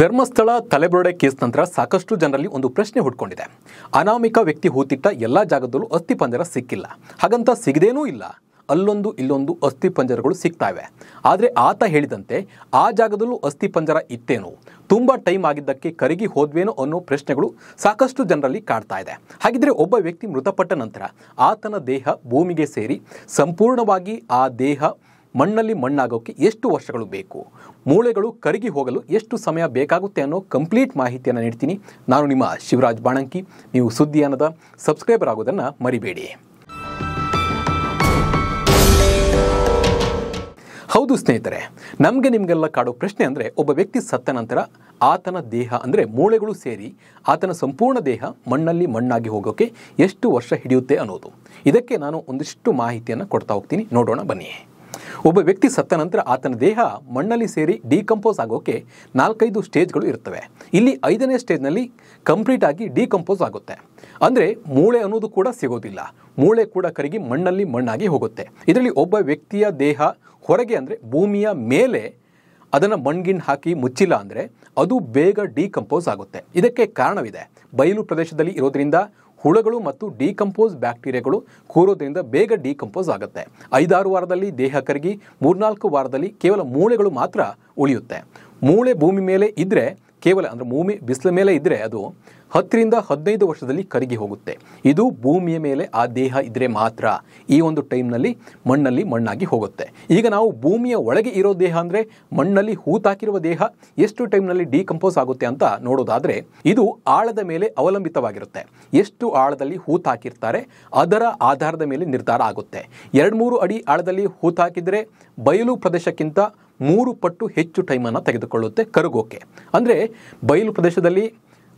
Dharmasthala ತಲೆಬುರುಡೆ case ನಂತರ ಸಾಕಷ್ಟು ಜನರಲ್ಲಿ ಒಂದು ಪ್ರಶ್ನೆ ಹುಟ್ಕೊಂಡಿದೆ. ಅನಾಮಿಕ ವ್ಯಕ್ತಿ ಹೂತಿಟ್ಟ ಎಲ್ಲ ಜಾಗದಲ್ಲೂ ಅಸ್ಥಿಪಂಜರ ಸಿಕ್ಕಿಲ್ಲ, ಹಾಗಂತ ಸಿಗದೇನೂ ಇಲ್ಲ, ಅಲ್ಲೊಂದು ಇಲ್ಲೊಂದು ಅಸ್ಥಿಪಂಜರಗಳು ಸಿಗ್ತಾವೆ. ಆದರೆ ಆತ ಹೇಳಿದಂತೆ ಆ ಜಾಗದಲ್ಲೂ ಅಸ್ಥಿಪಂಜರ ಇತ್ತೇನೋ, ತುಂಬ ಟೈಮ್ ಆಗಿದ್ದಕ್ಕೆ ಕರಗಿ ಹೋದ್ವೇನೋ ಅನ್ನೋ ಪ್ರಶ್ನೆಗಳು ಸಾಕಷ್ಟು ಜನರಲ್ಲಿ ಕಾಡ್ತಾ ಇದೆ. ಹಾಗಿದ್ರೆ ಒಬ್ಬ ವ್ಯಕ್ತಿ ಮೃತಪಟ್ಟ ನಂತರ ಆತನ ದೇಹ ಭೂಮಿಗೆ ಸೇರಿ ಸಂಪೂರ್ಣವಾಗಿ ಆ ದೇಹ ಮಣ್ಣಲ್ಲಿ ಮಣ್ಣಾಗೋಕ್ಕೆ ಎಷ್ಟು ವರ್ಷಗಳು ಬೇಕು, ಮೂಳೆಗಳು ಕರಗಿ ಹೋಗಲು ಎಷ್ಟು ಸಮಯ ಬೇಕಾಗುತ್ತೆ ಅನ್ನೋ ಕಂಪ್ಲೀಟ್ ಮಾಹಿತಿಯನ್ನು ನೀಡ್ತೀನಿ. ನಾನು ನಿಮ್ಮ ಶಿವರಾಜ್ ಬಾಣಂಕಿ. ನೀವು ಸುದ್ದಿಯಾನದ ಸಬ್ಸ್ಕ್ರೈಬರ್ ಆಗೋದನ್ನು ಮರಿಬೇಡಿ. ಹೌದು ಸ್ನೇಹಿತರೆ, ನಿಮಗೆಲ್ಲ ಕಾಡೋ ಪ್ರಶ್ನೆ ಅಂದರೆ, ಒಬ್ಬ ವ್ಯಕ್ತಿ ಸತ್ತ ನಂತರ ಆತನ ದೇಹ ಅಂದರೆ ಮೂಳೆಗಳು ಸೇರಿ ಆತನ ಸಂಪೂರ್ಣ ದೇಹ ಮಣ್ಣಲ್ಲಿ ಮಣ್ಣಾಗಿ ಹೋಗೋಕ್ಕೆ ಎಷ್ಟು ವರ್ಷ ಹಿಡಿಯುತ್ತೆ ಅನ್ನೋದು. ಇದಕ್ಕೆ ನಾನು ಒಂದಿಷ್ಟು ಮಾಹಿತಿಯನ್ನು ಕೊಡ್ತಾ ಹೋಗ್ತೀನಿ, ನೋಡೋಣ ಬನ್ನಿ. ಒಬ್ಬ ವ್ಯಕ್ತಿ ಸತ್ತ ನಂತರ ಆತನ ದೇಹ ಮಣ್ಣಲ್ಲಿ ಸೇರಿ ಡಿಕಂಪೋಸ್ ಆಗೋಕ್ಕೆ 4-5 ಸ್ಟೇಜ್ಗಳು ಇರ್ತವೆ. ಇಲ್ಲಿ 5ನೇ ಸ್ಟೇಜ್ನಲ್ಲಿ ಕಂಪ್ಲೀಟ್ ಆಗಿ ಡಿಕಂಪೋಸ್ ಆಗುತ್ತೆ. ಅಂದರೆ ಮೂಳೆ ಅನ್ನೋದು ಕೂಡ ಸಿಗೋದಿಲ್ಲ, ಮೂಳೆ ಕೂಡ ಕರಗಿ ಮಣ್ಣಲ್ಲಿ ಮಣ್ಣಾಗಿ ಹೋಗುತ್ತೆ. ಇದರಲ್ಲಿ ಒಬ್ಬ ವ್ಯಕ್ತಿಯ ದೇಹ ಹೊರಗೆ ಅಂದರೆ ಭೂಮಿಯ ಮೇಲೆ ಅದನ್ನು ಮಣ್ಗಿಣ್ಣು ಹಾಕಿ ಮುಚ್ಚಿಲ್ಲ ಅಂದರೆ ಅದು ಬೇಗ ಡಿಕಂಪೋಸ್ ಆಗುತ್ತೆ. ಇದಕ್ಕೆ ಕಾರಣವಿದೆ. ಬಯಲು ಪ್ರದೇಶದಲ್ಲಿ ಇರೋದ್ರಿಂದ ಹುಳುಗಳು ಮತ್ತು ಡಿಕಂಪೋಸ್ ಬ್ಯಾಕ್ಟೀರಿಯಾಗಳು ಕೂರೋದ್ರಿಂದ ಬೇಗ ಡಿಕಂಪೋಸ್ ಆಗುತ್ತೆ. 5-6 ವಾರದಲ್ಲಿ ದೇಹ ಕರಗಿ 3-4 ವಾರದಲ್ಲಿ ಕೇವಲ ಮೂಳೆಗಳು ಮಾತ್ರ ಉಳಿಯುತ್ತೆ. ಮೂಳೆ ಭೂಮಿ ಮೇಲೆ ಇದ್ದರೆ ಕೇವಲ ಅಂದರೆ ಭೂಮಿ ಬಿಸಿಲ ಮೇಲೆ ಇದ್ದರೆ ಅದು 10-15 ವರ್ಷದಲ್ಲಿ ಕರಗಿ ಹೋಗುತ್ತೆ. ಇದು ಭೂಮಿಯ ಮೇಲೆ ಆ ದೇಹ ಇದ್ದರೆ ಮಾತ್ರ ಈ ಒಂದು ಟೈಮ್ನಲ್ಲಿ ಮಣ್ಣಲ್ಲಿ ಮಣ್ಣಾಗಿ ಹೋಗುತ್ತೆ. ಈಗ ನಾವು ಭೂಮಿಯ ಒಳಗೆ ಇರೋ ದೇಹ ಅಂದರೆ ಮಣ್ಣಲ್ಲಿ ಹೂತಾಕಿರುವ ದೇಹ ಎಷ್ಟು ಟೈಮ್ನಲ್ಲಿ ಡಿಕಂಪೋಸ್ ಆಗುತ್ತೆ ಅಂತ ನೋಡೋದಾದರೆ, ಇದು ಆಳದ ಮೇಲೆ ಅವಲಂಬಿತವಾಗಿರುತ್ತೆ. ಎಷ್ಟು ಆಳದಲ್ಲಿ ಹೂತಾಕಿರ್ತಾರೆ ಅದರ ಆಧಾರದ ಮೇಲೆ ನಿರ್ಧಾರ ಆಗುತ್ತೆ. 2-3 ಅಡಿ ಆಳದಲ್ಲಿ ಹೂತಾಕಿದರೆ ಬಯಲು ಪ್ರದೇಶಕ್ಕಿಂತ 3 ಪಟ್ಟು ಹೆಚ್ಚು ಟೈಮನ್ನು ತೆಗೆದುಕೊಳ್ಳುತ್ತೆ ಕರಗೋಕೆ. ಅಂದರೆ ಬಯಲು ಪ್ರದೇಶದಲ್ಲಿ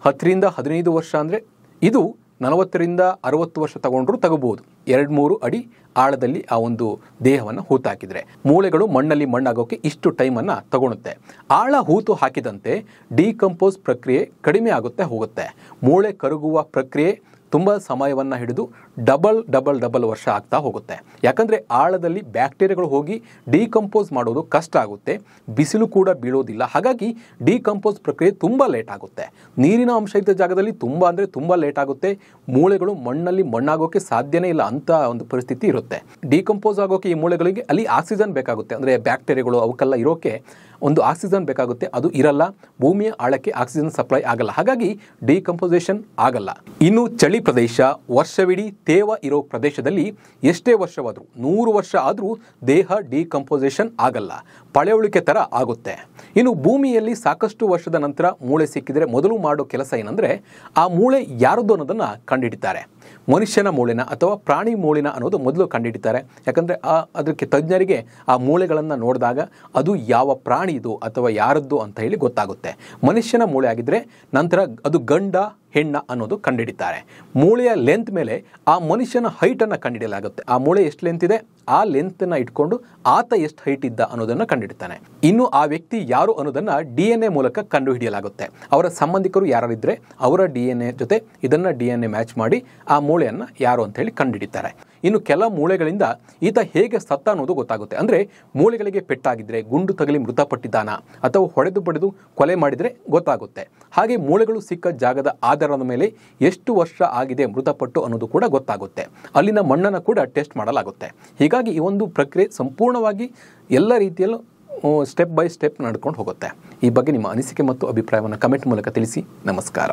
10-15 ವರ್ಷ ಅಂದರೆ ಇದು 40-60 ವರ್ಷ ತಗೋಬಹುದು. 2-3 ಅಡಿ ಆಳದಲ್ಲಿ ಆ ಒಂದು ದೇಹವನ್ನು ಹೂತಾಕಿದರೆ ಮೂಳೆಗಳು ಮಣ್ಣಲ್ಲಿ ಮಣ್ಣಾಗೋಕೆ ಇಷ್ಟು ಟೈಮನ್ನು ತಗೊಳುತ್ತೆ. ಆಳ ಹೂತು ಹಾಕಿದಂತೆ ಡಿಕಂಪೋಸ್ ಪ್ರಕ್ರಿಯೆ ಕಡಿಮೆ ಆಗುತ್ತೆ ಹೋಗುತ್ತೆ. ಮೂಳೆ ಕರಗುವ ಪ್ರಕ್ರಿಯೆ ತುಂಬ ಸಮಯವನ್ನು ಹಿಡಿದು ಡಬಲ್ ವರ್ಷ ಆಗ್ತಾ ಹೋಗುತ್ತೆ. ಯಾಕಂದರೆ ಆಳದಲ್ಲಿ ಬ್ಯಾಕ್ಟೀರಿಯಾಗಳು ಹೋಗಿ ಡಿಕಂಪೋಸ್ ಮಾಡೋದು ಕಷ್ಟ ಆಗುತ್ತೆ, ಬಿಸಿಲು ಕೂಡ ಬೀಳೋದಿಲ್ಲ. ಹಾಗಾಗಿ ಡಿಕಂಪೋಸ್ ಪ್ರಕ್ರಿಯೆ ತುಂಬ ಲೇಟ್ ಆಗುತ್ತೆ. ನೀರಿನ ಅಂಶ ಇದ್ದ ಜಾಗದಲ್ಲಿ ತುಂಬ ಲೇಟ್ ಆಗುತ್ತೆ. ಮೂಳೆಗಳು ಮಣ್ಣಲ್ಲಿ ಮಣ್ಣಾಗೋಕೆ ಸಾಧ್ಯನೇ ಇಲ್ಲ ಅಂತ ಒಂದು ಪರಿಸ್ಥಿತಿ ಇರುತ್ತೆ. ಡಿಕಂಪೋಸ್ ಆಗೋಕೆ ಈ ಮೂಳೆಗಳಿಗೆ ಅಲ್ಲಿ ಆಕ್ಸಿಜನ್ ಬೇಕಾಗುತ್ತೆ. ಅಂದರೆ ಬ್ಯಾಕ್ಟೀರಿಯಾಗಳು ಅವಕ್ಕೆಲ್ಲ ಇರೋಕೆ ಒಂದು ಆಕ್ಸಿಜನ್ ಬೇಕಾಗುತ್ತೆ, ಅದು ಇರಲ್ಲ. ಭೂಮಿಯ ಆಳಕ್ಕೆ ಆಕ್ಸಿಜನ್ ಸಪ್ಲೈ ಆಗಲ್ಲ, ಹಾಗಾಗಿ ಡಿಕಂಪೋಸಿಷನ್ ಆಗಲ್ಲ. ಇನ್ನು ಚಳಿ ಪ್ರದೇಶ, ವರ್ಷವಿಡೀ ತೇವ ಇರೋ ಪ್ರದೇಶದಲ್ಲಿ ಎಷ್ಟೇ ವರ್ಷವಾದರೂ 100 ವರ್ಷ ಆದರೂ ದೇಹ ಡಿಕಂಪೋಸಿಷನ್ ಆಗಲ್ಲ, ಪಳೆಯುಳಿಕೆ ಥರ ಆಗುತ್ತೆ. ಇನ್ನು ಭೂಮಿಯಲ್ಲಿ ಸಾಕಷ್ಟು ವರ್ಷದ ನಂತರ ಮೂಳೆ ಸಿಕ್ಕಿದರೆ ಮೊದಲು ಮಾಡೋ ಕೆಲಸ ಏನಂದರೆ, ಆ ಮೂಳೆ ಯಾರದ್ದು ಅನ್ನೋದನ್ನು ಕಂಡುಹಿಡಿತಾರೆ. ಮನುಷ್ಯನ ಮೂಳೆನ ಅಥವಾ ಪ್ರಾಣಿ ಮೂಳೆನ ಅನ್ನೋದು ಮೊದಲು ಕಂಡುಹಿಡಿತಾರೆ. ಯಾಕಂದರೆ ಅದಕ್ಕೆ ತಜ್ಞರಿಗೆ ಆ ಮೂಳೆಗಳನ್ನು ನೋಡಿದಾಗ ಅದು ಯಾವ ಪ್ರಾಣಿದು ಅಥವಾ ಯಾರದ್ದು ಅಂತ ಹೇಳಿ ಗೊತ್ತಾಗುತ್ತೆ. ಮನುಷ್ಯನ ಮೂಳೆ ಆಗಿದ್ದರೆ ನಂತರ ಅದು ಗಂಡ ಹೆಣ್ಣ ಅನ್ನೋದು ಕಂಡುಹಿಡಿತಾರೆ. ಮೂಳೆಯ ಲೆಂತ್ ಮೇಲೆ ಆ ಮನುಷ್ಯನ ಹೈಟನ್ನು ಕಂಡುಹಿಡಿಯಲಾಗುತ್ತೆ. ಆ ಮೂಳೆ ಎಷ್ಟು ಲೆಂತ್ ಇದೆ ಆ ಲೆಂತನ್ನು ಇಟ್ಕೊಂಡು ಆತ ಎಷ್ಟು ಹೈಟ್ ಇದ್ದ ಅನ್ನೋದನ್ನು ಕಂಡುಹಿಡಿತಾನೆ. ಇನ್ನು ಆ ವ್ಯಕ್ತಿ ಯಾರು ಅನ್ನೋದನ್ನು DNA ಮೂಲಕ ಕಂಡುಹಿಡಿಯಲಾಗುತ್ತೆ. ಅವರ ಸಂಬಂಧಿಕರು ಯಾರಿದ್ರೆ ಅವರ DNA ಜೊತೆ ಇದನ್ನು DNA ಮ್ಯಾಚ್ ಮಾಡಿ ಆ ಮೂಳೆಯನ್ನು ಯಾರು ಅಂತ ಹೇಳಿ ಕಂಡುಹಿಡಿತಾರೆ. ಇನ್ನು ಕೆಲ ಮೂಳೆಗಳಿಂದ ಈತ ಹೇಗೆ ಸತ್ತ ಅನ್ನೋದು ಗೊತ್ತಾಗುತ್ತೆ. ಅಂದರೆ ಮೂಳೆಗಳಿಗೆ ಪೆಟ್ಟಾಗಿದ್ದರೆ, ಗುಂಡು ತಗಲಿ ಮೃತಪಟ್ಟಿದ್ದಾನ ಅಥವಾ ಹೊಡೆದು ಬಡಿದು ಕೊಲೆ ಮಾಡಿದರೆ ಗೊತ್ತಾಗುತ್ತೆ. ಹಾಗೆ ಮೂಳೆಗಳು ಸಿಕ್ಕ ಜಾಗದ ಆಧಾರದ ಮೇಲೆ ಎಷ್ಟು ವರ್ಷ ಆಗಿದೆ ಮೃತಪಟ್ಟು ಅನ್ನೋದು ಕೂಡ ಗೊತ್ತಾಗುತ್ತೆ. ಅಲ್ಲಿನ ಮಣ್ಣನ್ನು ಕೂಡ ಟೆಸ್ಟ್ ಮಾಡಲಾಗುತ್ತೆ. ಹೀಗಾಗಿ ಈ ಒಂದು ಪ್ರಕ್ರಿಯೆ ಸಂಪೂರ್ಣವಾಗಿ ಎಲ್ಲ ರೀತಿಯಲ್ಲೂ ಸ್ಟೆಪ್ ಬೈ ಸ್ಟೆಪ್ ನಡ್ಕೊಂಡು ಹೋಗುತ್ತೆ. ಈ ಬಗ್ಗೆ ನಿಮ್ಮ ಅನಿಸಿಕೆ ಮತ್ತು ಅಭಿಪ್ರಾಯವನ್ನು ಕಮೆಂಟ್ ಮೂಲಕ ತಿಳಿಸಿ. ನಮಸ್ಕಾರ.